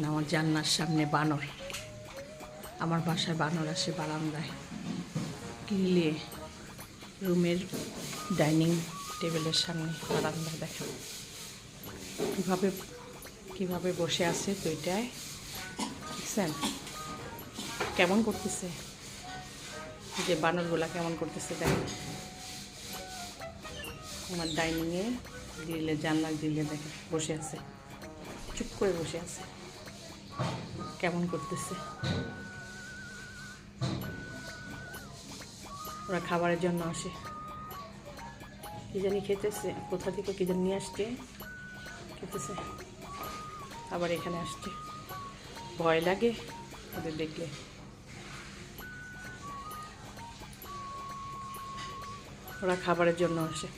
আমার জানলার সামনে বানর। আমার বাসায় বানর আসে বারান্দায়, গ্রিলে, রুমের ডাইনিং টেবিলের সামনে বারান্দায়। দেখেন কিভাবে বসে আছে দুইটায়, দেখছেন কেমন করতেছে, যে বানরগুলা কেমন করতেছে দেখেন। আমার ডাইনিংয়ে গ্রিলে, জানলার গ্রিলে দেখেন বসে আছে, চুপ করে বসে আছে, কেমন করতেছে। ওরা খাবারের জন্য আসে, কি জানি খেতেছে, কোথা থেকে কি জানি নিয়ে আসছে, খেতেছে, আবার এখানে আসছে। ভয় লাগে ওদের দেখলে। ওরা খাবারের জন্য আসে।